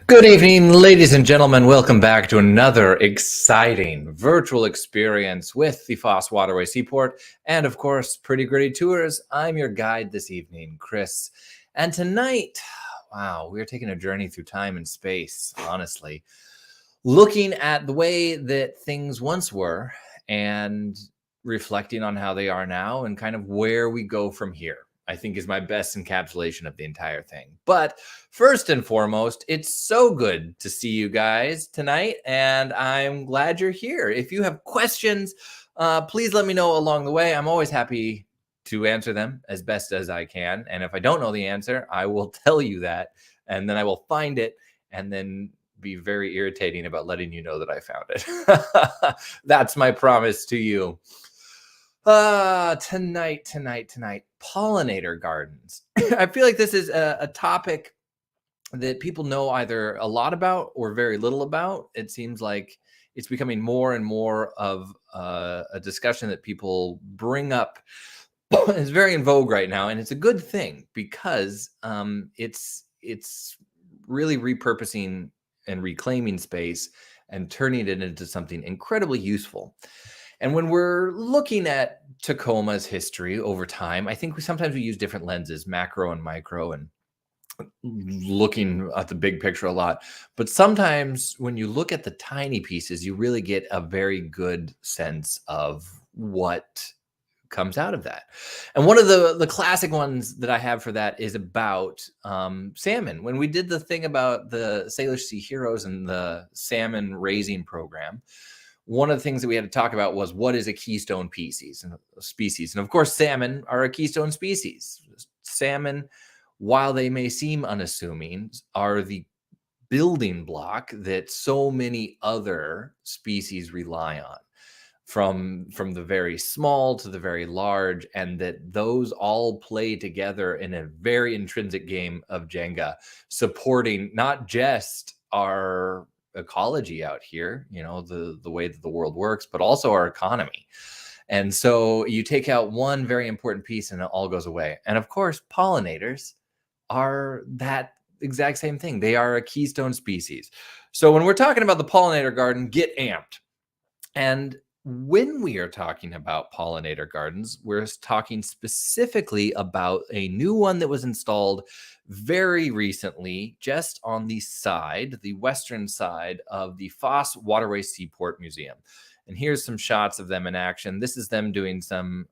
Good evening, ladies and gentlemen. Welcome back to another exciting virtual experience with the Foss Waterway Seaport and, of course, Pretty Gritty Tours. I'm your guide this evening, Chris. And tonight, wow, we're taking a journey through time and space, honestly, looking at the way that things once were and reflecting on how they are now and kind of where we go from here. I think is my best encapsulation of the entire thing. But first and foremost, it's so good to see you guys tonight, and I'm glad you're here. If you have questions, please let me know along the way. I'm always happy to answer them as best as I can. And if I don't know the answer, I will tell you that, and then I will find it, and then be very irritating about letting you know that I found it. That's my promise to you. Tonight, pollinator gardens. I feel like this is a topic that people know either a lot about or very little about. It seems like it's becoming more and more of a discussion that people bring up. It's very in vogue right now, and it's a good thing because it's really repurposing and reclaiming space and turning it into something incredibly useful. And when we're looking at Tacoma's history over time, I think sometimes we use different lenses, macro and micro, and looking at the big picture a lot. But sometimes when you look at the tiny pieces, you really get a very good sense of what comes out of that. And one of the classic ones that I have for that is about salmon. When we did the thing about the Salish Sea Heroes and the salmon raising program, one of the things that we had to talk about was what is a keystone species. And of course, salmon are a keystone species. Salmon, while they may seem unassuming, are the building block that so many other species rely on, from the very small to the very large, and that those all play together in a very intrinsic game of Jenga, supporting not just our ecology out here, the way that the world works, but also our economy. And so you take out one very important piece and it all goes away. And of course, pollinators are that exact same thing. They are a keystone species. So when we're talking about the pollinator garden, get amped. And when we are talking about pollinator gardens, we're talking specifically about a new one that was installed very recently, just on the western side of the Foss Waterway Seaport Museum. And here's some shots of them in action. This is them doing some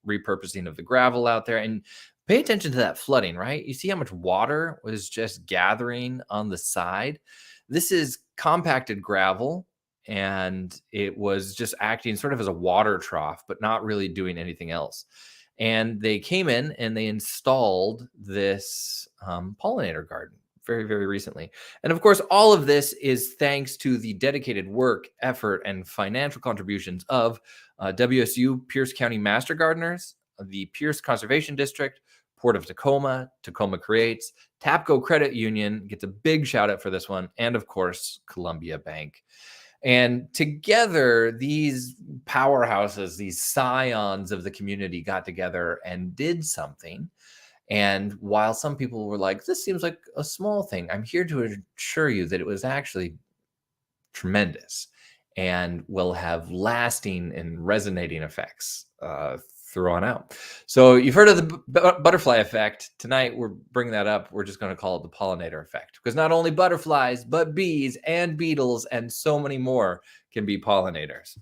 repurposing of the gravel out there. And pay attention to that flooding, right? You see how much water was just gathering on the side? This is compacted gravel, and it was just acting sort of as a water trough, but not really doing anything else. And they came in and they installed this pollinator garden very, very recently. And of course, all of this is thanks to the dedicated work, effort, and financial contributions of WSU Pierce County Master Gardeners, the Pierce Conservation District, Port of Tacoma, Tacoma Creates, Tapco Credit Union gets a big shout out for this one, and of course, Columbia Bank. And together, these powerhouses, these scions of the community got together and did something. And while some people were like, this seems like a small thing, I'm here to assure you that it was actually tremendous and will have lasting and resonating effects through on out. So you've heard of the butterfly effect. Tonight, we're bringing that up. We're just going to call it the pollinator effect, because not only butterflies, but bees and beetles and so many more can be pollinators.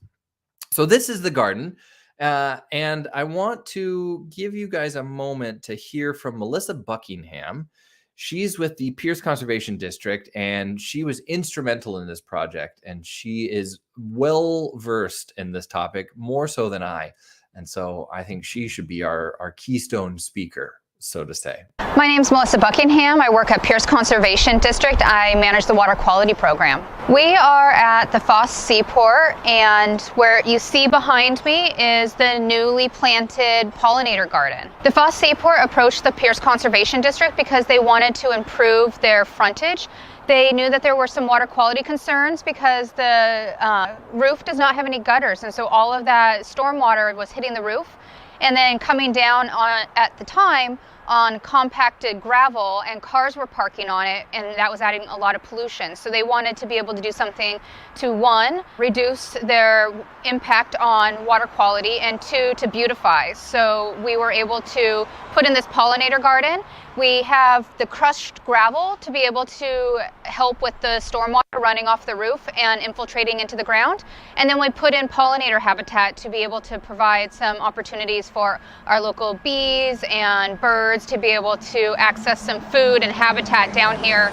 So this is the garden. And I want to give you guys a moment to hear from Melissa Buckingham. She's with the Pierce Conservation District, and she was instrumental in this project. And she is well versed in this topic, more so than I. And so I think she should be our keystone speaker, so to say. My name is Melissa Buckingham. I work at Pierce Conservation District. I manage the water quality program. We are at the Foss Seaport, and where you see behind me is the newly planted pollinator garden. The Foss Seaport approached the Pierce Conservation District because they wanted to improve their frontage. They knew that there were some water quality concerns because the roof does not have any gutters, and so all of that stormwater was hitting the roof and then coming down at the time on compacted gravel, and cars were parking on it, and that was adding a lot of pollution. So they wanted to be able to do something to, one, reduce their impact on water quality, and two, to beautify. So we were able to put in this pollinator garden. We have the crushed gravel to be able to help with the stormwater running off the roof and infiltrating into the ground. And then we put in pollinator habitat to be able to provide some opportunities for our local bees and birds to be able to access some food and habitat down here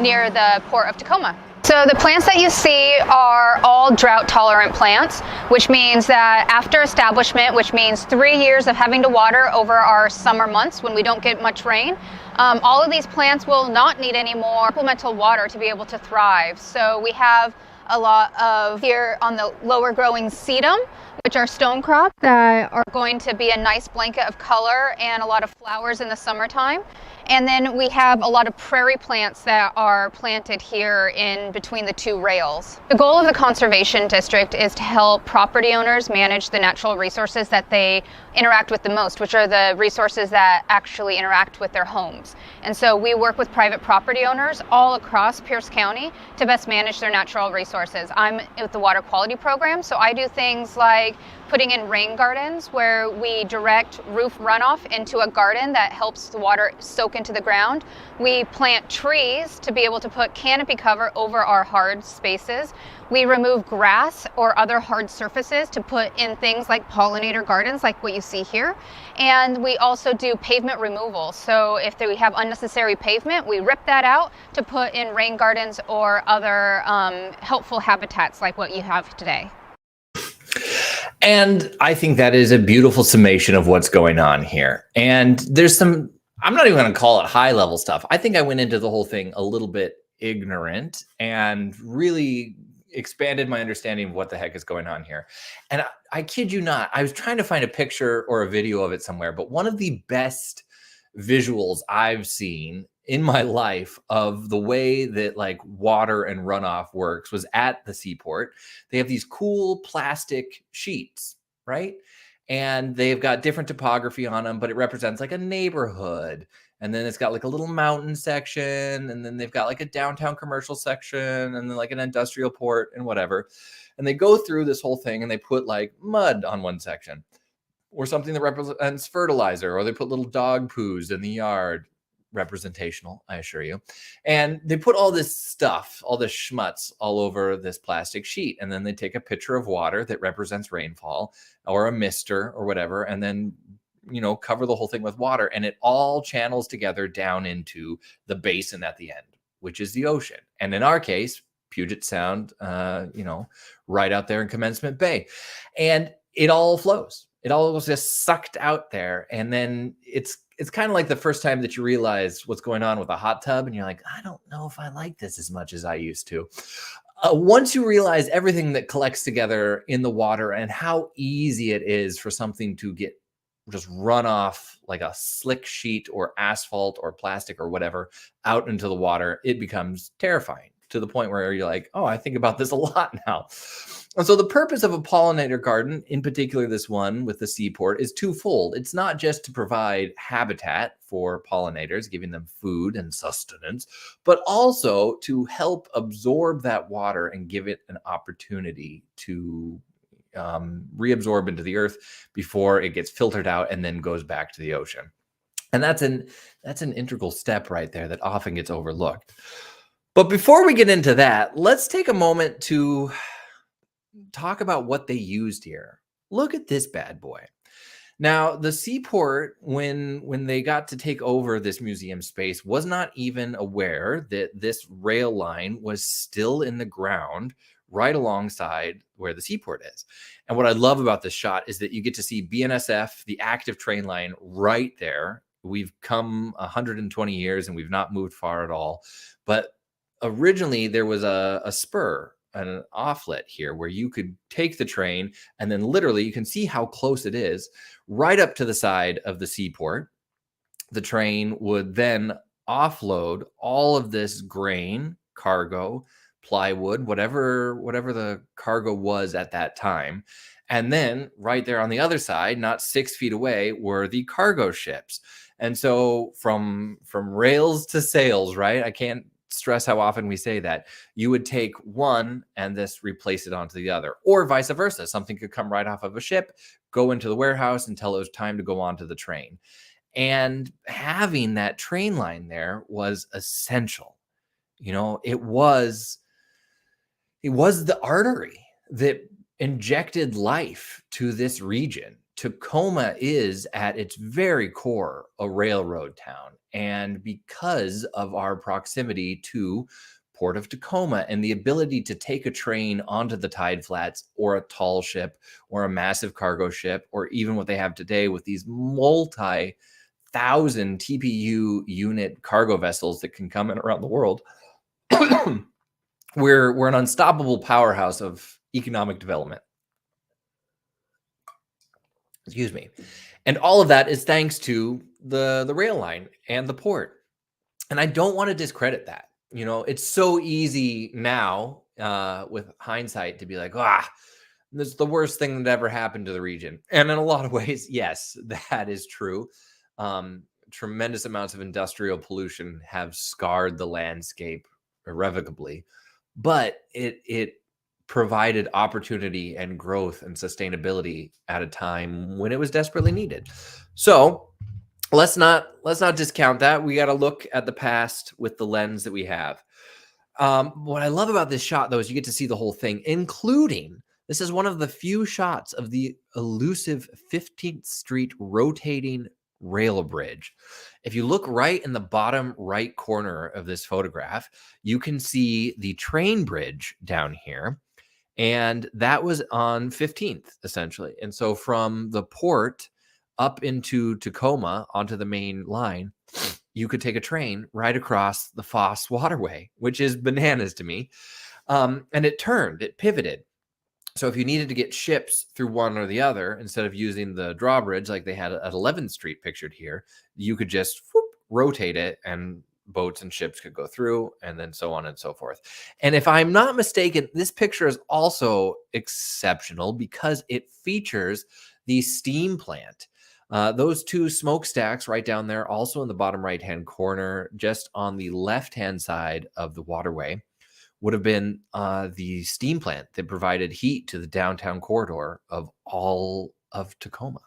near the Port of Tacoma. So the plants that you see are all drought tolerant plants, which means that after establishment, which means 3 years of having to water over our summer months when we don't get much rain, all of these plants will not need any more supplemental water to be able to thrive. So we have a lot of here on the lower growing sedum, which are stone crops that are going to be a nice blanket of color and a lot of flowers in the summertime. And then we have a lot of prairie plants that are planted here in between the two rails. The goal of the conservation district is to help property owners manage the natural resources that they interact with the most, which are the resources that actually interact with their homes. And so we work with private property owners all across Pierce County to best manage their natural resources. I'm with the water quality program, so I do things like putting in rain gardens where we direct roof runoff into a garden that helps the water soak into the ground. We plant trees to be able to put canopy cover over our hard spaces. We remove grass or other hard surfaces to put in things like pollinator gardens, like what you see here. And we also do pavement removal. So if we have unnecessary pavement, we rip that out to put in rain gardens or other helpful habitats like what you have today. And I think that is a beautiful summation of what's going on here. And there's some, I'm not even going to call it high level stuff. I think I went into the whole thing a little bit ignorant and really expanded my understanding of what the heck is going on here. And I kid you not, I was trying to find a picture or a video of it somewhere, but one of the best visuals I've seen in my life of the way that like water and runoff works was at the seaport. They have these cool plastic sheets, right? And they've got different topography on them, but it represents like a neighborhood. And then it's got like a little mountain section. And then they've got like a downtown commercial section and then like an industrial port and whatever. And they go through this whole thing and they put like mud on one section or something that represents fertilizer, or they put little dog poos in the yard. Representational, I assure you. And they put all this stuff, all this schmutz all over this plastic sheet. And then they take a picture of water that represents rainfall or a mister or whatever. And then, you know, cover the whole thing with water. And it all channels together down into the basin at the end, which is the ocean. And in our case, Puget Sound, you know, right out there in Commencement Bay. And it all flows. It all was just sucked out there. And then it's kind of like the first time that you realize what's going on with a hot tub and you're like, I don't know if I like this as much as I used to. Once you realize everything that collects together in the water and how easy it is for something to get just run off like a slick sheet or asphalt or plastic or whatever out into the water, it becomes terrifying to the point where you're like, oh, I think about this a lot now. And so the purpose of a pollinator garden, in particular this one with the seaport, is twofold. It's not just to provide habitat for pollinators, giving them food and sustenance, but also to help absorb that water and give it an opportunity to reabsorb into the earth before it gets filtered out and then goes back to the ocean. And that's an integral step right there that often gets overlooked. But before we get into that, let's take a moment to talk about what they used here. Look at this bad boy. Now, the seaport, when they got to take over this museum space, was not even aware that this rail line was still in the ground right alongside where the seaport is. And what I love about this shot is that you get to see BNSF, the active train line, right there. We've come 120 years and we've not moved far at all. But originally, there was a spur, an offlet here where you could take the train and then literally you can see how close it is right up to the side of the seaport. The train would then offload all of this grain, cargo, plywood, whatever the cargo was at that time. And then right there on the other side, not 6 feet away, were the cargo ships. And so from rails to sails, right? I can't stress how often we say that. You would take one and this replace it onto the other, or vice versa. Something could come right off of a ship, go into the warehouse until it was time to go onto the train. And having that train line there was essential. You know, it was the artery that injected life to this region. Tacoma is at its very core a railroad town. And because of our proximity to Port of Tacoma and the ability to take a train onto the tide flats or a tall ship or a massive cargo ship, or even what they have today with these multi-thousand TPU unit cargo vessels that can come in around the world, we're an unstoppable powerhouse of economic development. Excuse me. And all of that is thanks to the rail line and the port. And I don't want to discredit that. You know, it's so easy now with hindsight to be like, this is the worst thing that ever happened to the region. And in a lot of ways, yes, that is true. Tremendous amounts of industrial pollution have scarred the landscape irrevocably, but it provided opportunity and growth and sustainability at a time when it was desperately needed. So let's not discount that. We got to look at the past with the lens that we have. What I love about this shot, though, is you get to see the whole thing, including this is one of the few shots of the elusive 15th Street rotating rail bridge. If you look right in the bottom right corner of this photograph, you can see the train bridge down here. And that was on 15th, essentially. And so from the port up into Tacoma onto the main line, you could take a train right across the Foss Waterway, which is bananas to me. And it pivoted. So if you needed to get ships through one or the other, instead of using the drawbridge like they had at 11th Street pictured here, you could just rotate it and boats and ships could go through, and then so on and so forth. And if I'm not mistaken, this picture is also exceptional because it features the steam plant. Those two smokestacks right down there, also in the bottom right-hand corner, just on the left-hand side of the waterway, would have been the steam plant that provided heat to the downtown corridor of all of Tacoma.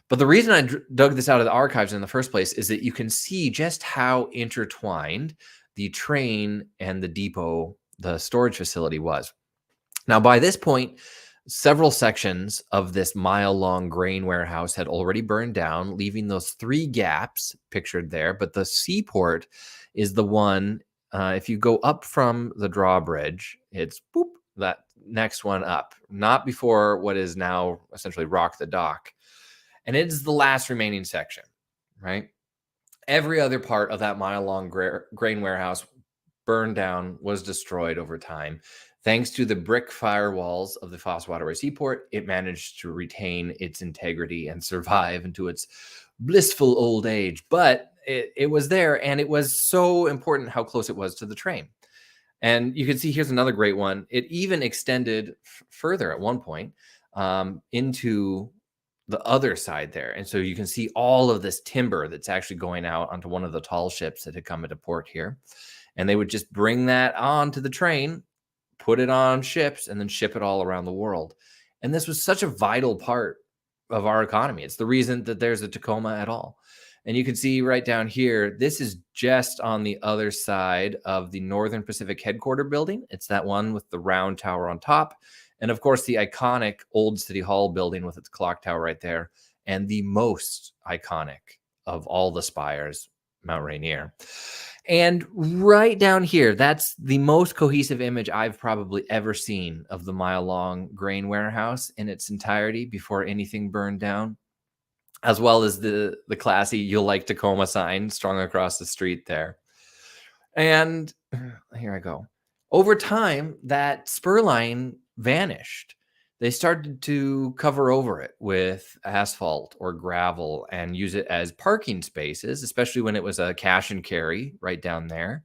But the reason I dug this out of the archives in the first place is that you can see just how intertwined the train and the depot, the storage facility, was. Now, by this point, several sections of this mile-long grain warehouse had already burned down, leaving those 3 gaps pictured there. But the seaport is the one, if you go up from the drawbridge, it's that next one up, not before what is now essentially Rock the Dock. And it is the last remaining section, right? Every other part of that mile-long grain warehouse burned down, was destroyed over time. Thanks to the brick firewalls of the Foss Waterway Seaport, it managed to retain its integrity and survive into its blissful old age. But it was there, and it was so important how close it was to the train. And you can see here's another great one. It even extended further at one point into the other side there. And so you can see all of this timber that's actually going out onto one of the tall ships that had come into port here. And they would just bring that onto the train, put it on ships, and then ship it all around the world. And this was such a vital part of our economy. It's the reason that there's a Tacoma at all. And you can see right down here, this is just on the other side of the Northern Pacific Headquarter building. It's that one with the round tower on top. And of course, the iconic old City Hall building with its clock tower right there. And the most iconic of all the spires, Mount Rainier. And right down here, that's the most cohesive image I've probably ever seen of the mile-long grain warehouse in its entirety before anything burned down, as well as the classy "You'll Like Tacoma" sign strung across the street there. And here I go. Over time, that spur line vanished. They started to cover over it with asphalt or gravel and use it as parking spaces, especially when it was a cash and carry right down there.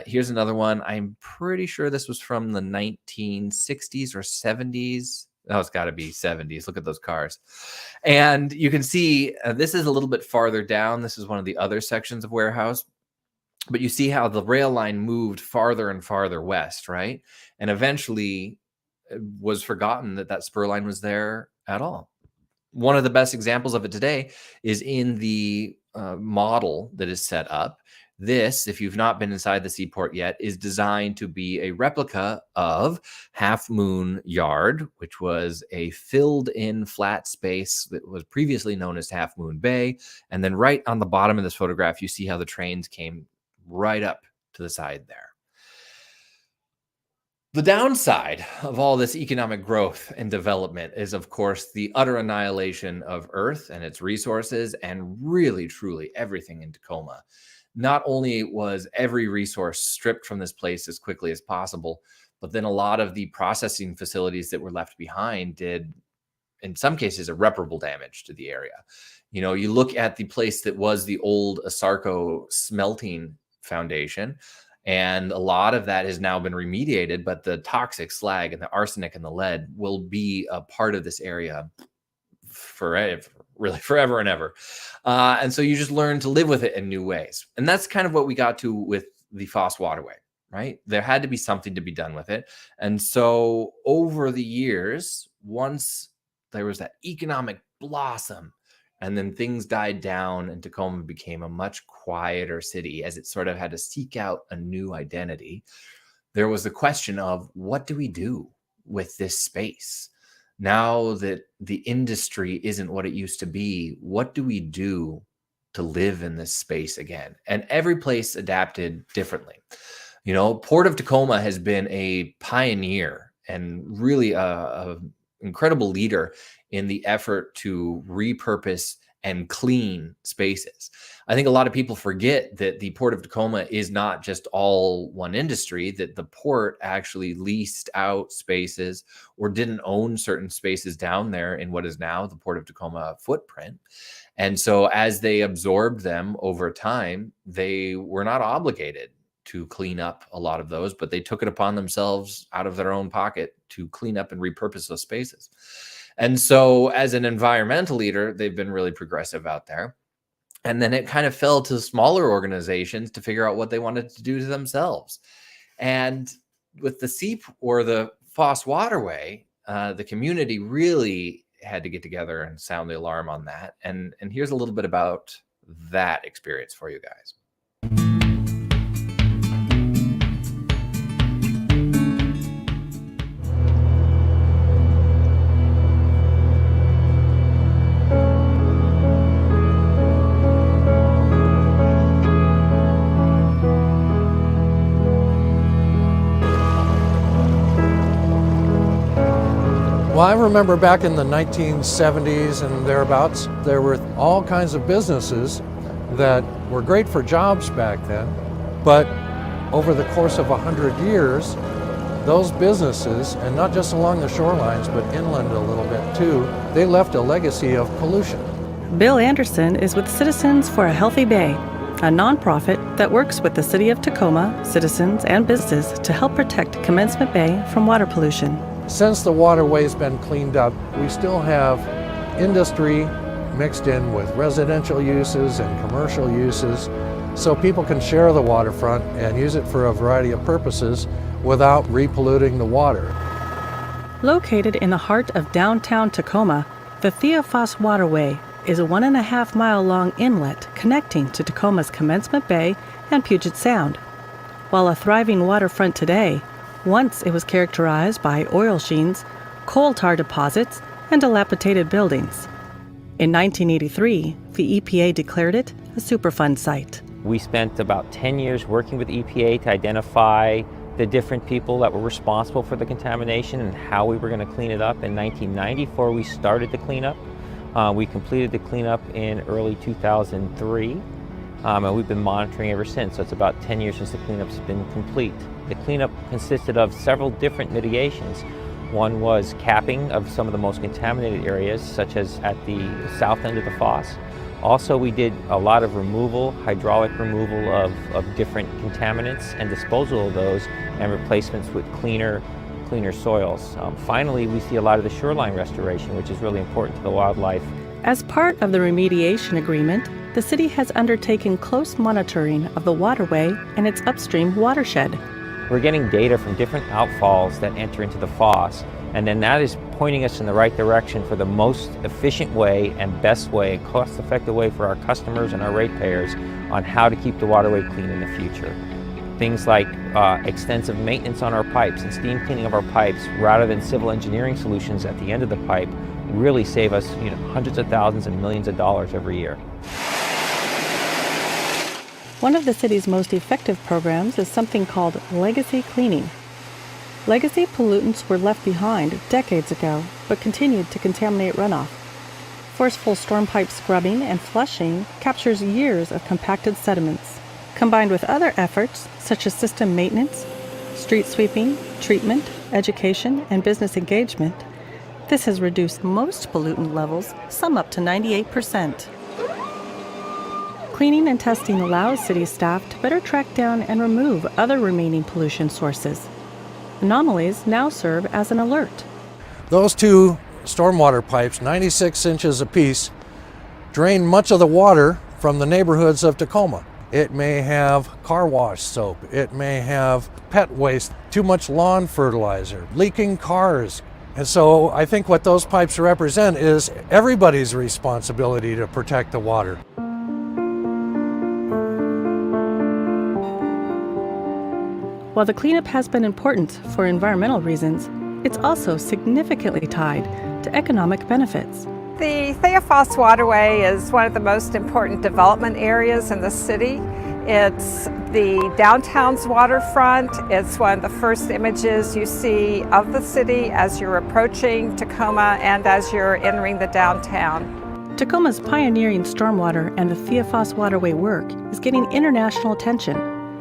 Here's another one. I'm pretty sure this was from the 1960s or 70s. Oh, it's got to be 70s. Look at those cars. And you can see this is a little bit farther down. This is one of the other sections of warehouse. But you see how the rail line moved farther and farther west, right? And eventually it was forgotten that that spur line was there at all. One of the best examples of it today is in the model that is set up. This, if you've not been inside the seaport yet, is designed to be a replica of Half Moon Yard, which was a filled-in flat space that was previously known as Half Moon Bay. And then right on the bottom of this photograph, you see how the trains came right up to the side there. The downside of all this economic growth and development is, of course, the utter annihilation of Earth and its resources, and really, truly everything in Tacoma. Not only was every resource stripped from this place as quickly as possible, but then a lot of the processing facilities that were left behind did, in some cases, irreparable damage to the area. You know, you look at the place that was the old Asarco smelting foundation, and a lot of that has now been remediated, but the toxic slag and the arsenic and the lead will be a part of this area forever, really forever and ever. And so you just learn to live with it in new ways. And that's kind of what we got to with the Foss Waterway, right? There had to be something to be done with it. And so over the years, once there was that economic blossom, and then things died down and Tacoma became a much quieter city as it sort of had to seek out a new identity, there was the question of, what do we do with this space? Now that the industry isn't what it used to be, what do we do to live in this space again? And every place adapted differently. You know, Port of Tacoma has been a pioneer and really a incredible leader in the effort to repurpose and clean spaces. I think a lot of people forget that the Port of Tacoma is not just all one industry, that the port actually leased out spaces or didn't own certain spaces down there in what is now the Port of Tacoma footprint. And so as they absorbed them over time, they were not obligated to clean up a lot of those, but they took it upon themselves out of their own pocket to clean up and repurpose those spaces. And so as an environmental leader, they've been really progressive out there. And then it kind of fell to smaller organizations to figure out what they wanted to do to themselves. And with the Foss Waterway, the community really had to get together and sound the alarm on that. And here's a little bit about that experience for you guys. Well, I remember back in the 1970s and thereabouts, there were all kinds of businesses that were great for jobs back then, but over the course of 100 years, those businesses, and not just along the shorelines, but inland a little bit too, they left a legacy of pollution. Bill Anderson is with Citizens for a Healthy Bay, a nonprofit that works with the City of Tacoma, citizens, and businesses to help protect Commencement Bay from water pollution. Since the waterway's been cleaned up, we still have industry mixed in with residential uses and commercial uses, so people can share the waterfront and use it for a variety of purposes without repolluting the water. Located in the heart of downtown Tacoma, the Foss Waterway is a 1.5-mile-long inlet connecting to Tacoma's Commencement Bay and Puget Sound. While a thriving waterfront today, once it was characterized by oil sheens, coal tar deposits, and dilapidated buildings. In 1983, the EPA declared it a Superfund site. We spent about 10 years working with EPA to identify the different people that were responsible for the contamination and how we were going to clean it up. In 1994, we started the cleanup. We completed the cleanup in early 2003, and we've been monitoring ever since. So it's about 10 years since the cleanup's been complete. The cleanup consisted of several different mitigations. One was capping of some of the most contaminated areas, such as at the south end of the foss. Also, we did a lot of hydraulic removal of different contaminants and disposal of those, and replacements with cleaner cleaner soils. Finally, we see a lot of the shoreline restoration, which is really important to the wildlife. As part of the remediation agreement, the city has undertaken close monitoring of the waterway and its upstream watershed. We're getting data from different outfalls that enter into the Foss, and then that is pointing us in the right direction for the most efficient way and best way and cost-effective way for our customers and our ratepayers on how to keep the waterway clean in the future. Things like extensive maintenance on our pipes and steam cleaning of our pipes rather than civil engineering solutions at the end of the pipe really save us hundreds of thousands and millions of dollars every year. One of the city's most effective programs is something called legacy cleaning. Legacy pollutants were left behind decades ago, but continued to contaminate runoff. Forceful storm pipe scrubbing and flushing captures years of compacted sediments. Combined with other efforts, such as system maintenance, street sweeping, treatment, education, and business engagement, this has reduced most pollutant levels, some up to 98%. Cleaning and testing allows city staff to better track down and remove other remaining pollution sources. Anomalies now serve as an alert. Those two stormwater pipes, 96 inches apiece, drain much of the water from the neighborhoods of Tacoma. It may have car wash soap, it may have pet waste, too much lawn fertilizer, leaking cars. And so I think what those pipes represent is everybody's responsibility to protect the water. While the cleanup has been important for environmental reasons, it's also significantly tied to economic benefits. The Foss Waterway is one of the most important development areas in the city. It's the downtown's waterfront. It's one of the first images you see of the city as you're approaching Tacoma and as you're entering the downtown. Tacoma's pioneering stormwater and the Foss Waterway work is getting international attention.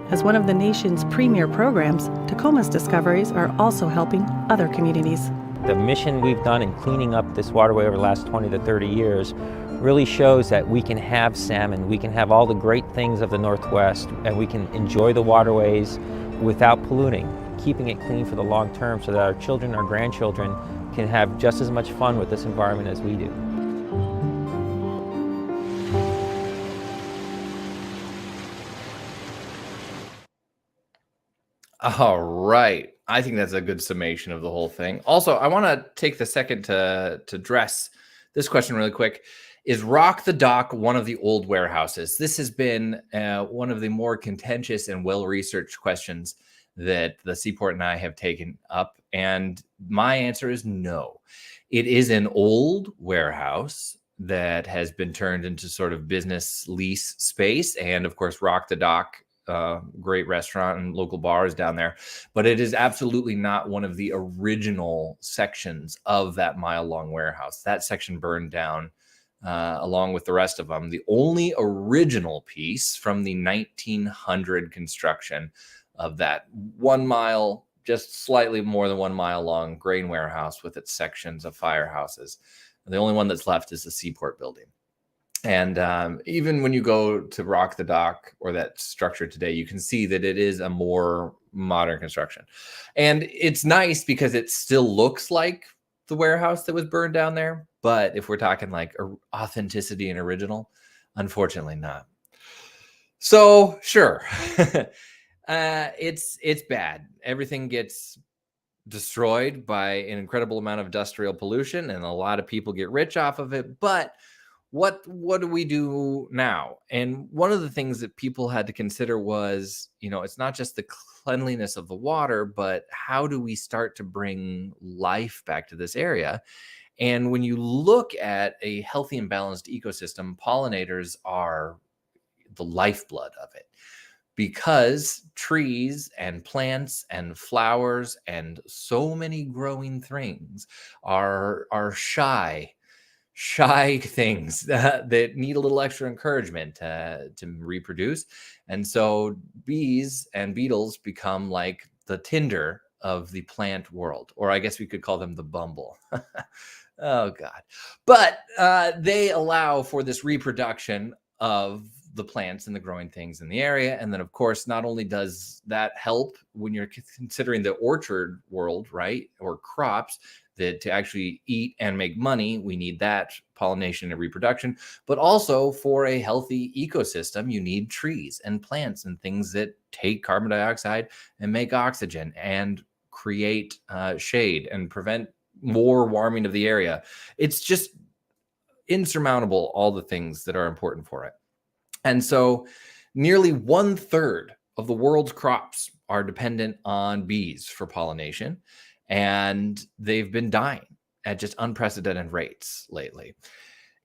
As one of the nation's premier programs, Tacoma's discoveries are also helping other communities. The mission we've done in cleaning up this waterway over the last 20 to 30 years really shows that we can have salmon, we can have all the great things of the Northwest, and we can enjoy the waterways without polluting, keeping it clean for the long term so that our children, our grandchildren can have just as much fun with this environment as we do. All right. I think that's a good summation of the whole thing. Also, I want to take the second to address this question really quick. Is Rock the Dock one of the old warehouses? This has been one of the more contentious and well-researched questions that the Seaport and I have taken up. And my answer is no. It is an old warehouse that has been turned into sort of business lease space. And of course, Rock the Dock, great restaurant and local bars down there, but it is absolutely not one of the original sections of that mile-long warehouse. That section burned down along with the rest of them. The only original piece from the 1900 construction of that 1 mile, just slightly more than 1 mile long grain warehouse with its sections of firehouses. The only one that's left is the Seaport building. And even when you go to Rock the Dock or that structure today, you can see that it is a more modern construction. And it's nice because it still looks like the warehouse that was burned down there. But if we're talking like authenticity and original, unfortunately not. So sure, it's bad. Everything gets destroyed by an incredible amount of industrial pollution, and a lot of people get rich off of it. But what do we do now? And one of the things that people had to consider was, it's not just the cleanliness of the water, but how do we start to bring life back to this area? And when you look at a healthy and balanced ecosystem, pollinators are the lifeblood of it, because trees and plants and flowers and so many growing things are shy things that need a little extra encouragement to reproduce. And so bees and beetles become like the Tinder of the plant world, or I guess we could call them the Bumble. Oh God. But they allow for this reproduction of the plants and the growing things in the area. And then, of course, not only does that help when you're considering the orchard world, right, or crops, that to actually eat and make money, we need that pollination and reproduction, but also for a healthy ecosystem, you need trees and plants and things that take carbon dioxide and make oxygen and create shade and prevent more warming of the area. It's just insurmountable, all the things that are important for it. And so nearly 1/3 of the world's crops are dependent on bees for pollination, and they've been dying at just unprecedented rates lately.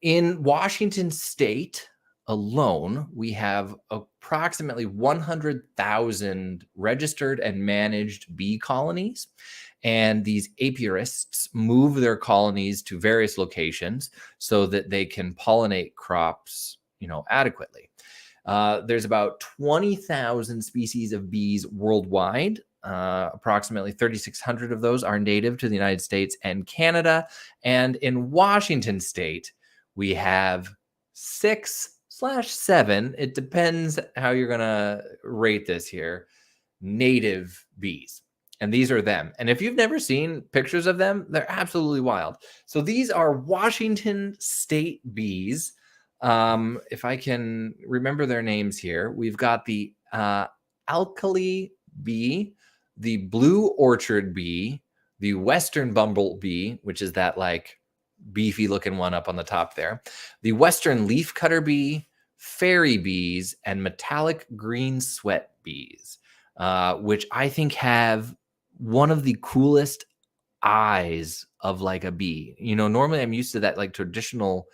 In Washington state alone, we have approximately 100,000 registered and managed bee colonies. And these apiarists move their colonies to various locations so that they can pollinate crops, adequately. There's about 20,000 species of bees worldwide. Approximately 3,600 of those are native to the United States and Canada. And in Washington state, we have 6/7, it depends how you're going to rate this here, native bees. And these are them. And if you've never seen pictures of them, they're absolutely wild. So these are Washington state bees. If I can remember their names here, we've got the alkali bee, the blue orchard bee, the western bumblebee, which is that like beefy looking one up on the top there, the western leafcutter bee, fairy bees, and metallic green sweat bees, which I think have one of the coolest eyes of like a bee. Normally I'm used to that like traditional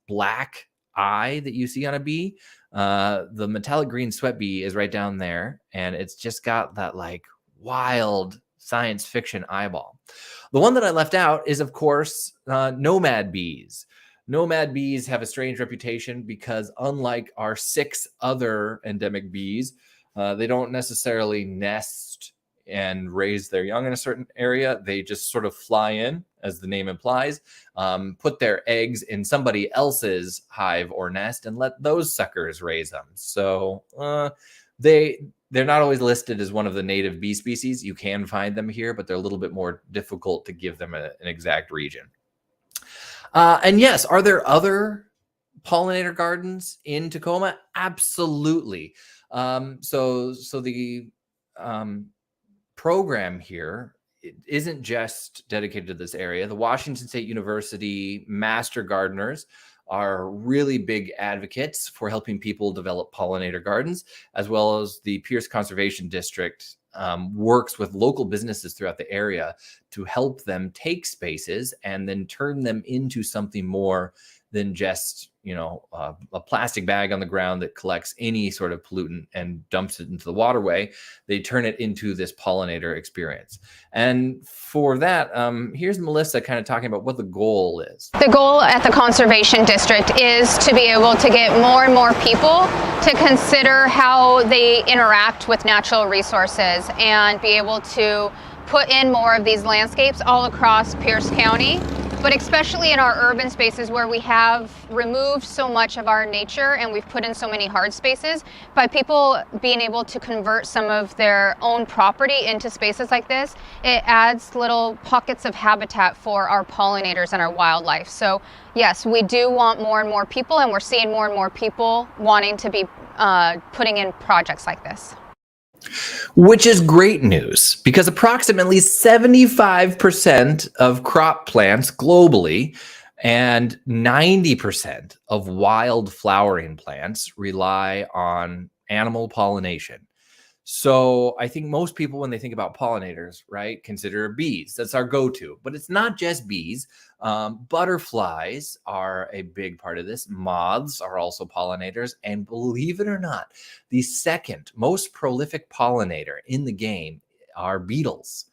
black eye that you see on a bee. The metallic green sweat bee is right down there, and it's just got that like wild science fiction eyeball. The one that I left out is, of course, nomad bees. Nomad bees have a strange reputation because unlike our 6 other endemic bees, they don't necessarily nest and raise their young in a certain area. They just sort of fly in, as the name implies, put their eggs in somebody else's hive or nest and let those suckers raise them. So they're not always listed as one of the native bee species. You can find them here, but they're a little bit more difficult to give them an exact region. And yes, are there other pollinator gardens in Tacoma? Absolutely. So the program here, it isn't just dedicated to this area. The Washington State University Master Gardeners are really big advocates for helping people develop pollinator gardens, as well as the Pierce Conservation District works with local businesses throughout the area to help them take spaces and then turn them into something more than just a plastic bag on the ground that collects any sort of pollutant and dumps it into the waterway. They turn it into this pollinator experience. And for that, here's Melissa kind of talking about what the goal is. The goal at the Conservation District is to be able to get more and more people to consider how they interact with natural resources and be able to put in more of these landscapes all across Pierce County, but especially in our urban spaces where we have removed so much of our nature and we've put in so many hard spaces. By people being able to convert some of their own property into spaces like this, it adds little pockets of habitat for our pollinators and our wildlife. So yes, we do want more and more people, and we're seeing more and more people wanting to be putting in projects like this. Which is great news, because approximately 75% of crop plants globally and 90% of wild flowering plants rely on animal pollination. So I think most people, when they think about pollinators, right, consider bees. That's our go-to. But it's not just bees. Butterflies are a big part of this. Moths are also pollinators. And believe it or not, the second most prolific pollinator in the game are beetles.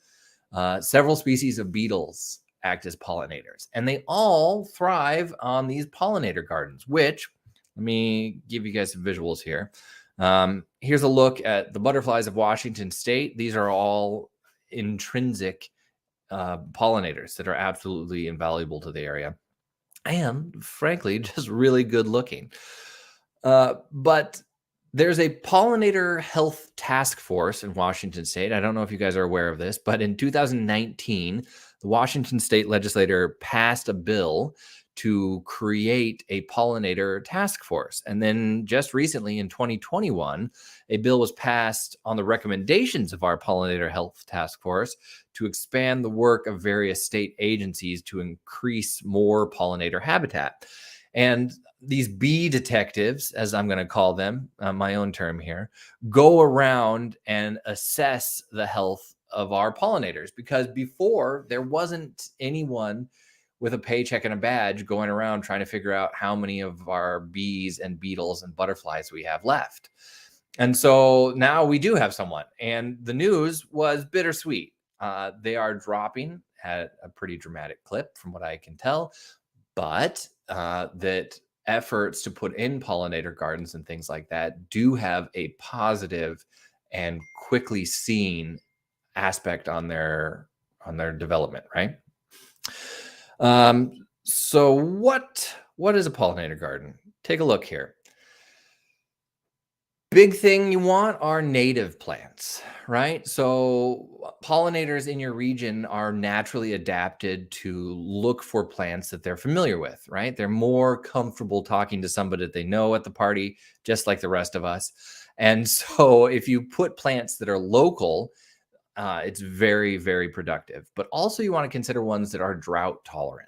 Several species of beetles act as pollinators. And they all thrive on these pollinator gardens, which, let me give you guys some visuals here. Here's a look at the butterflies of Washington State. These are all intrinsic pollinators that are absolutely invaluable to the area and, frankly, just really good looking. But there's a pollinator health task force in Washington state. I don't know if you guys are aware of this, but in 2019, the Washington state legislature passed a bill to create a pollinator task force. And then just recently in 2021, a bill was passed on the recommendations of our pollinator health task force to expand the work of various state agencies to increase more pollinator habitat. And these bee detectives, as I'm going to call them, my own term here, go around and assess the health of our pollinators, because before there wasn't anyone with a paycheck and a badge going around trying to figure out how many of our bees and beetles and butterflies we have left. And so now we do have someone, and the news was bittersweet. They are dropping at a pretty dramatic clip from what I can tell, but that efforts to put in pollinator gardens and things like that do have a positive and quickly seen aspect on their development, right? So what is a pollinator garden? Take a look here. Big thing you want are native plants, right? So pollinators in your region are naturally adapted to look for plants that they're familiar with, right? They're more comfortable talking to somebody that they know at the party, just like the rest of us. And so if you put plants that are local, it's very, very productive. But also you want to consider ones that are drought tolerant.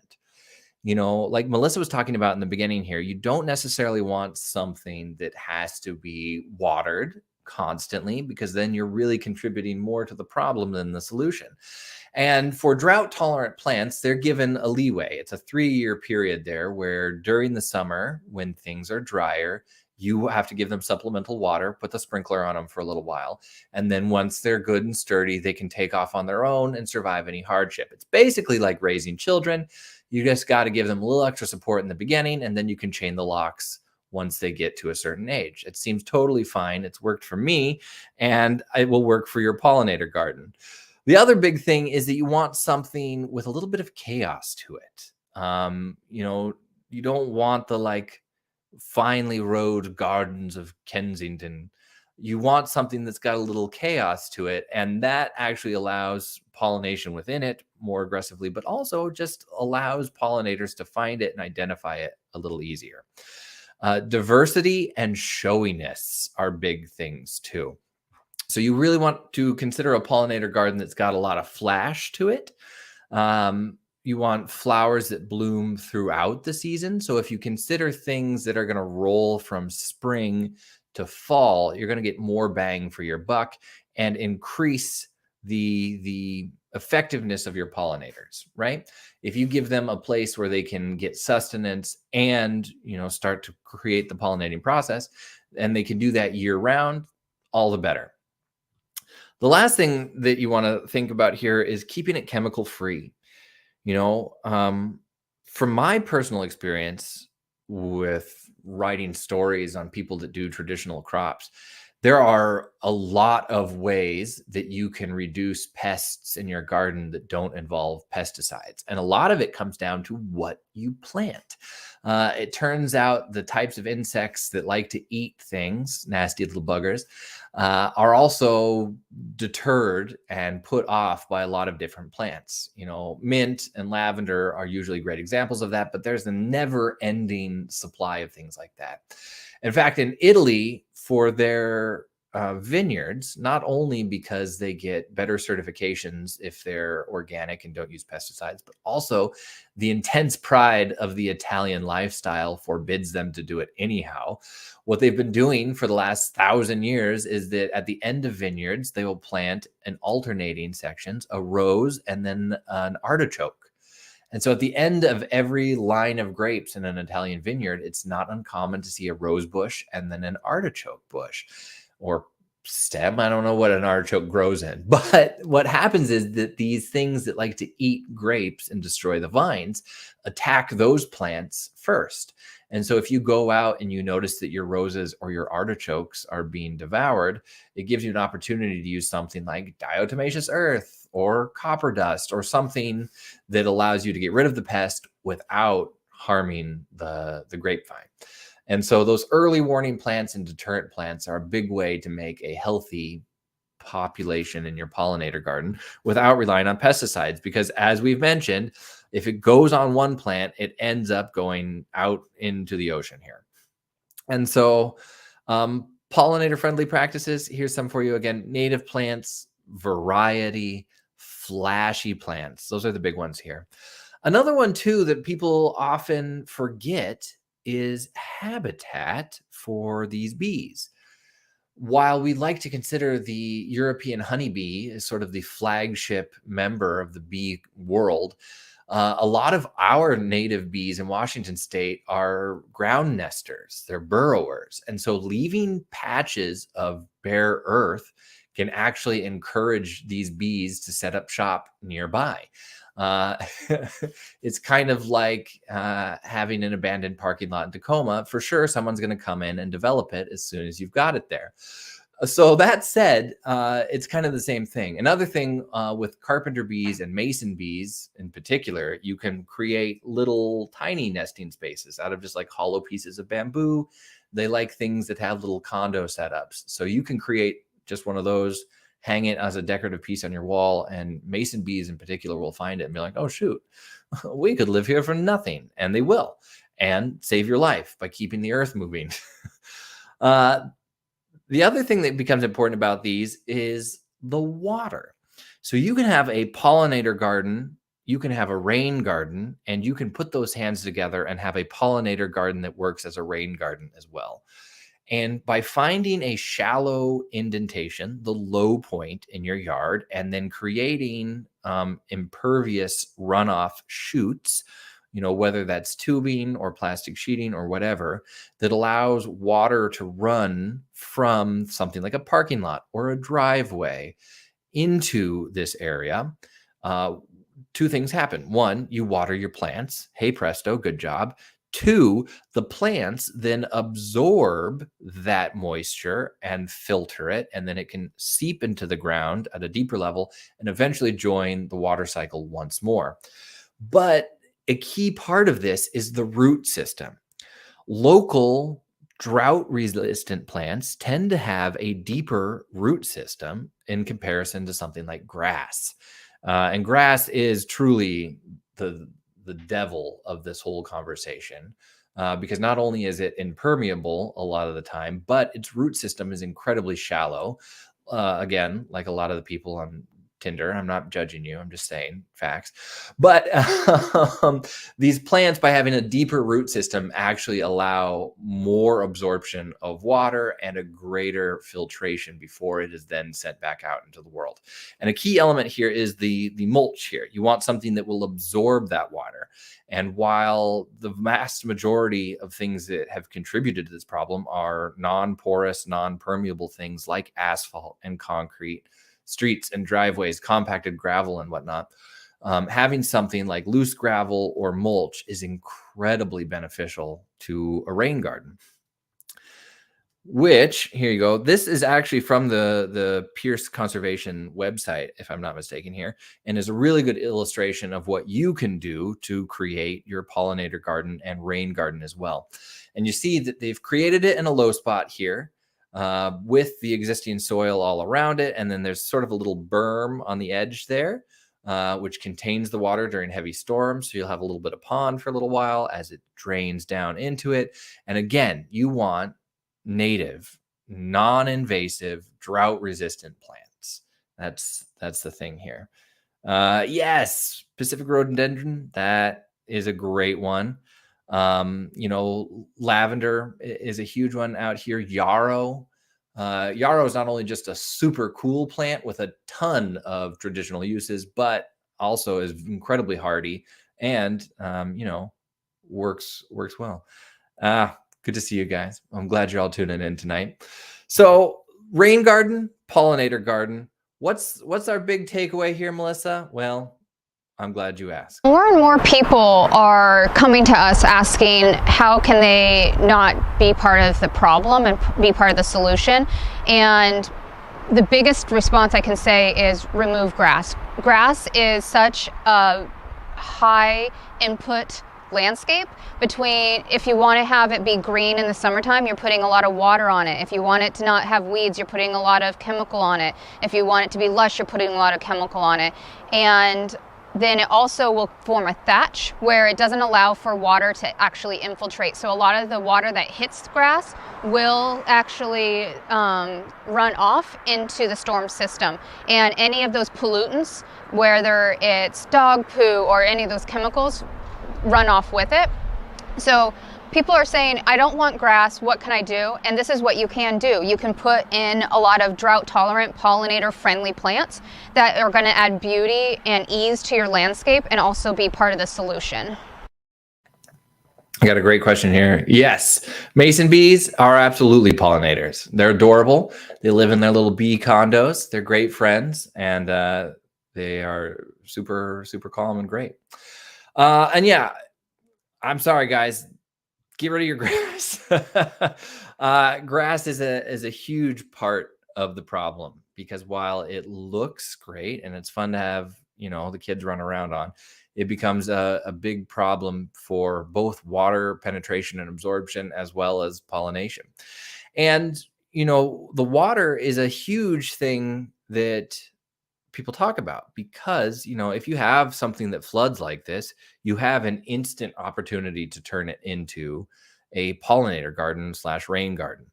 Like Melissa was talking about in the beginning here, you don't necessarily want something that has to be watered constantly, because then you're really contributing more to the problem than the solution. And for drought tolerant plants, they're given a leeway. It's a 3-year period there where during the summer, when things are drier, you have to give them supplemental water, put the sprinkler on them for a little while. And then once they're good and sturdy, they can take off on their own and survive any hardship. It's basically like raising children. You just got to give them a little extra support in the beginning, and then you can chain the locks once they get to a certain age. It seems totally fine. It's worked for me, and it will work for your pollinator garden. The other big thing is that you want something with a little bit of chaos to it. You don't want the finely rowed gardens of Kensington. You want something that's got a little chaos to it, and that actually allows pollination within it more aggressively, but also just allows pollinators to find it and identify it a little easier. Diversity and showiness are big things too. So you really want to consider a pollinator garden that's got a lot of flash to it. You want flowers that bloom throughout the season. So if you consider things that are going to roll from spring to fall, you're going to get more bang for your buck and increase the effectiveness of your pollinators, right? If you give them a place where they can get sustenance and, start to create the pollinating process, and they can do that year round, all the better. The last thing that you want to think about here is keeping it chemical free. From my personal experience with writing stories on people that do traditional crops, there are a lot of ways that you can reduce pests in your garden that don't involve pesticides. And a lot of it comes down to what you plant. It turns out the types of insects that like to eat things, nasty little buggers, are also deterred and put off by a lot of different plants. Mint and lavender are usually great examples of that, but there's a never-ending supply of things like that. In fact, in Italy, for their vineyards, not only because they get better certifications if they're organic and don't use pesticides, but also the intense pride of the Italian lifestyle forbids them to do it anyhow. What they've been doing for the last 1,000 years is that at the end of vineyards, they will plant in alternating sections, a rose and then an artichoke. And so at the end of every line of grapes in an Italian vineyard, it's not uncommon to see a rose bush and then an artichoke bush or stem. I don't know what an artichoke grows in, but what happens is that these things that like to eat grapes and destroy the vines attack those plants first. And so if you go out and you notice that your roses or your artichokes are being devoured, it gives you an opportunity to use something like diatomaceous earth or copper dust or something that allows you to get rid of the pest without harming the grapevine. And so those early warning plants and deterrent plants are a big way to make a healthy population in your pollinator garden without relying on pesticides. Because as we've mentioned, if it goes on one plant, it ends up going out into the ocean here. And so pollinator friendly practices, here's some for you. Again, native plants, variety, flashy plants. Those are the big ones here. Another one too that people often forget is habitat for these bees. While we like to consider the European honeybee as sort of the flagship member of the bee world, a lot of our native bees in Washington state are ground nesters. They're burrowers. And so leaving patches of bare earth can actually encourage these bees to set up shop nearby. It's kind of like having an abandoned parking lot in Tacoma. For sure, someone's going to come in and develop it as soon as you've got it there. So that said, it's kind of the same thing. Another thing with carpenter bees and mason bees in particular, you can create little tiny nesting spaces out of just like hollow pieces of bamboo. They like things that have little condo setups. So you can create just one of those, hang it as a decorative piece on your wall, and mason bees in particular will find it and be like, oh, shoot, we could live here for nothing. And they will, and save your life by keeping the earth moving. The other thing that becomes important about these is the water. So you can have a pollinator garden, you can have a rain garden, and you can put those hands together and have a pollinator garden that works as a rain garden as well. And by finding a shallow indentation, the low point in your yard, and then creating impervious runoff chutes, whether that's tubing or plastic sheeting or whatever, that allows water to run from something like a parking lot or a driveway into this area, two things happen. One, you water your plants. Hey, presto, good job. Two, the plants then absorb that moisture and filter it, and then it can seep into the ground at a deeper level and eventually join the water cycle once more. But a key part of this is the root system. Local drought-resistant plants tend to have a deeper root system in comparison to something like grass. And grass is truly the devil of this whole conversation, because not only is it impermeable a lot of the time, but its root system is incredibly shallow. Again, like a lot of the people on Tinder, I'm not judging you, I'm just saying facts. But these plants, by having a deeper root system, actually allow more absorption of water and a greater filtration before it is then sent back out into the world. And a key element here is the mulch here. You want something that will absorb that water. And while the vast majority of things that have contributed to this problem are non-porous, non-permeable things like asphalt and concrete, streets and driveways, compacted gravel and whatnot, having something like loose gravel or mulch is incredibly beneficial to a rain garden. Which, here you go, this is actually from the Pierce Conservation website, if I'm not mistaken here, and is a really good illustration of what you can do to create your pollinator garden and rain garden as well. And you see that they've created it in a low spot here, with the existing soil all around it. And then there's sort of a little berm on the edge there, which contains the water during heavy storms. So you'll have a little bit of pond for a little while as it drains down into it. And again, you want native, non-invasive, drought-resistant plants. That's the thing here. Yes, Pacific rhododendron, that is a great one. Lavender is a huge one out here. Yarrow. Yarrow is not only just a super cool plant with a ton of traditional uses, but also is incredibly hardy and, works well. Good to see you guys. I'm glad you're all tuning in tonight. So rain garden, pollinator garden. What's our big takeaway here, Melissa? Well, I'm glad you asked. More and more people are coming to us asking how can they not be part of the problem and be part of the solution. And the biggest response I can say is remove grass. Grass is such a high input landscape between, if you want to have it be green in the summertime, you're putting a lot of water on it. If you want it to not have weeds, you're putting a lot of chemical on it. If you want it to be lush, you're putting a lot of chemical on it. And then it also will form a thatch where it doesn't allow for water to actually infiltrate. So a lot of the water that hits grass will actually run off into the storm system. And any of those pollutants, whether it's dog poo or any of those chemicals, run off with it. So people are saying, I don't want grass, what can I do? And this is what you can do. You can put in a lot of drought-tolerant, pollinator-friendly plants that are going to add beauty and ease to your landscape and also be part of the solution. I got a great question here. Yes, mason bees are absolutely pollinators. They're adorable. They live in their little bee condos. They're great friends, and they are super, super calm and great. And yeah, I'm sorry, guys. Get rid of your grass. Grass is a huge part of the problem, because while it looks great and it's fun to have, the kids run around on, it becomes a big problem for both water penetration and absorption as well as pollination. And, the water is a huge thing that people talk about, because, if you have something that floods like this, you have an instant opportunity to turn it into a pollinator garden / rain garden.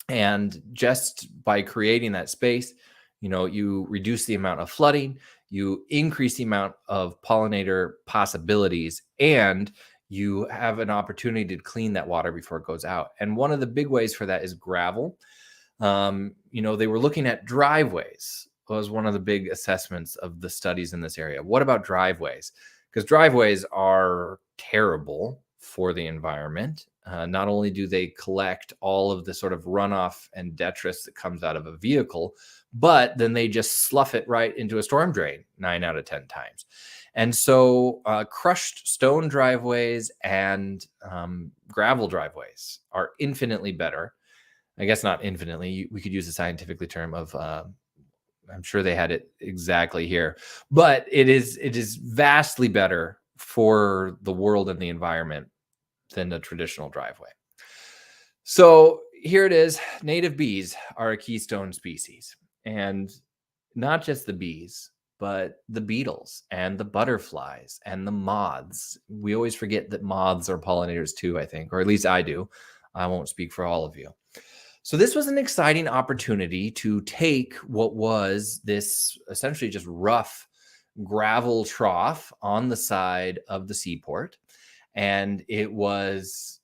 And just by creating that space, you reduce the amount of flooding, you increase the amount of pollinator possibilities, and you have an opportunity to clean that water before it goes out. And one of the big ways for that is gravel. They were looking at driveways. Was one of the big assessments of the studies in this area. What about driveways? Because driveways are terrible for the environment. Not only do they collect all of the sort of runoff and detritus that comes out of a vehicle, but then they just slough it right into a storm drain 9 out of 10 times. And so crushed stone driveways and gravel driveways are infinitely better. I guess not infinitely. We could use a scientifically term of I'm sure they had it exactly here, but it is vastly better for the world and the environment than a traditional driveway. So here it is. Native bees are a keystone species, and not just the bees, but the beetles and the butterflies and the moths. We always forget that moths are pollinators too, I think, or at least I do. I won't speak for all of you. So this was an exciting opportunity to take what was this essentially just rough gravel trough on the side of the seaport. And it was,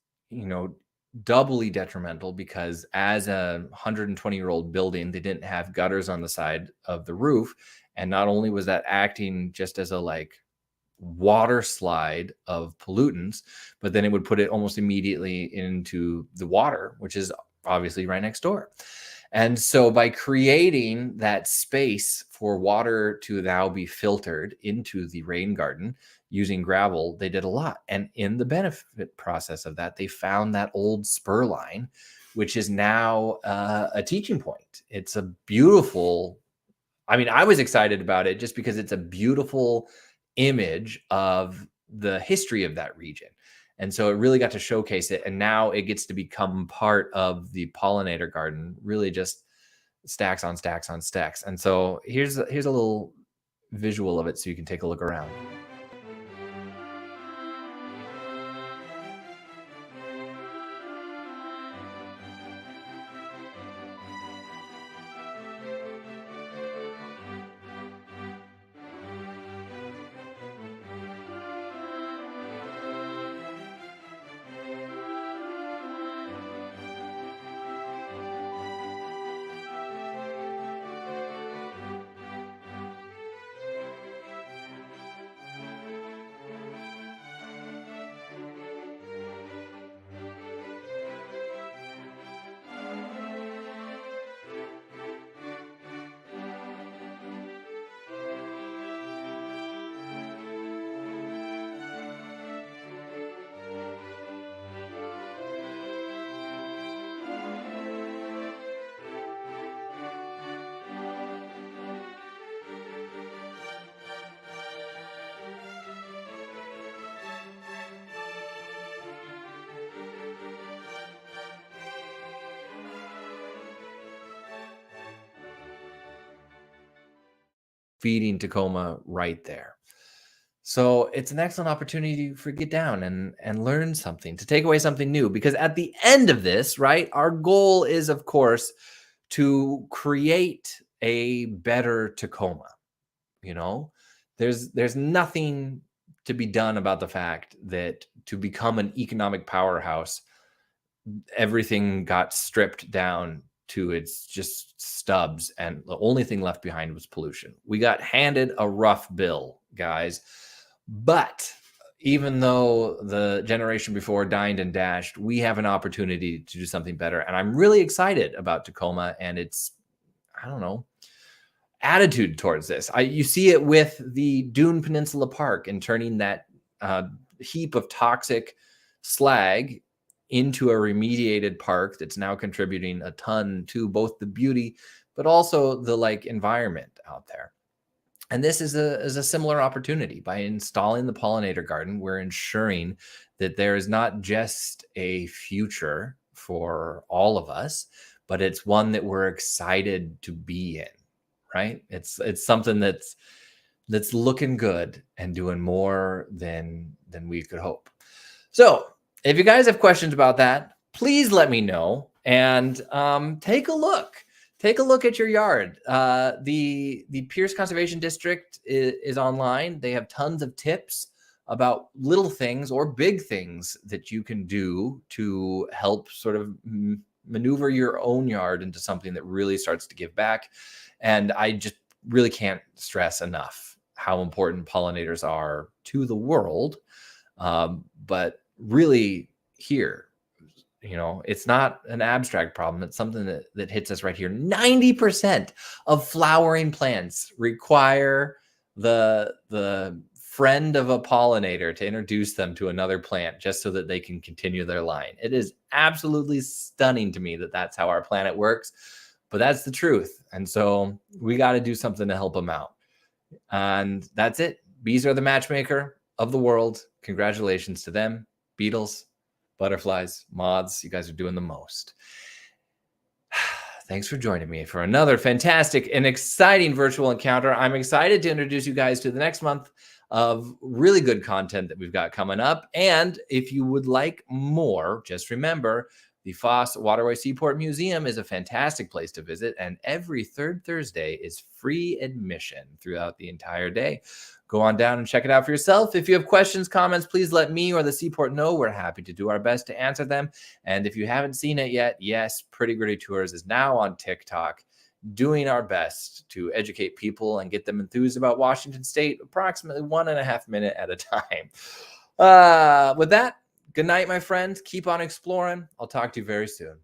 doubly detrimental, because as a 120-year-old building, they didn't have gutters on the side of the roof. And not only was that acting just as a water slide of pollutants, but then it would put it almost immediately into the water, which is obviously right next door. And so by creating that space for water to now be filtered into the rain garden using gravel, they did a lot. And in the benefit process of that, they found that old spur line, which is now a teaching point. It's a beautiful, I was excited about it just because it's a beautiful image of the history of that region. And so it really got to showcase it. And now it gets to become part of the pollinator garden, really just stacks on stacks on stacks. And so here's a little visual of it so you can take a look around. feeding Tacoma right there. So it's an excellent opportunity for get down and learn something, to take away something new, because at the end of this, right, our goal is, of course, to create a better Tacoma. You know, there's nothing to be done about the fact that to become an economic powerhouse, everything got stripped down to its just stubs, and the only thing left behind was pollution. We got handed a rough bill, guys. But even though the generation before dined and dashed, we have an opportunity to do something better. And I'm really excited about Tacoma and its, I don't know, attitude towards this. You see it with the Dune Peninsula Park and turning that heap of toxic slag into a remediated park that's now contributing a ton to both the beauty, but also the environment out there. And this is a similar opportunity. By installing the pollinator garden, we're ensuring that there is not just a future for all of us, but it's one that we're excited to be in, right? It's something that's looking good and doing more than we could hope. So if you guys have questions about that, please let me know, and take a look. Take a look at your yard. The Pierce Conservation District is online. They have tons of tips about little things or big things that you can do to help sort of maneuver your own yard into something that really starts to give back. And I just really can't stress enough how important pollinators are to the world, but really here. It's not an abstract problem. It's something that hits us right here. 90% of flowering plants require the friend of a pollinator to introduce them to another plant just so that they can continue their line. It is absolutely stunning to me that that's how our planet works, but that's the truth. And so we got to do something to help them out. And that's it. Bees are the matchmaker of the world. Congratulations to them. Beetles, butterflies, moths, you guys are doing the most. Thanks for joining me for another fantastic and exciting virtual encounter. I'm excited to introduce you guys to the next month of really good content that we've got coming up. And if you would like more, just remember the Foss Waterway Seaport Museum is a fantastic place to visit. And every third Thursday is free admission throughout the entire day. Go on down and check it out for yourself. If you have questions, comments, please let me or the Seaport know. We're happy to do our best to answer them. And if you haven't seen it yet, yes, Pretty Gritty Tours is now on TikTok, doing our best to educate people and get them enthused about Washington State, approximately 1.5 minutes at a time. With that, good night, my friends. Keep on exploring. I'll talk to you very soon.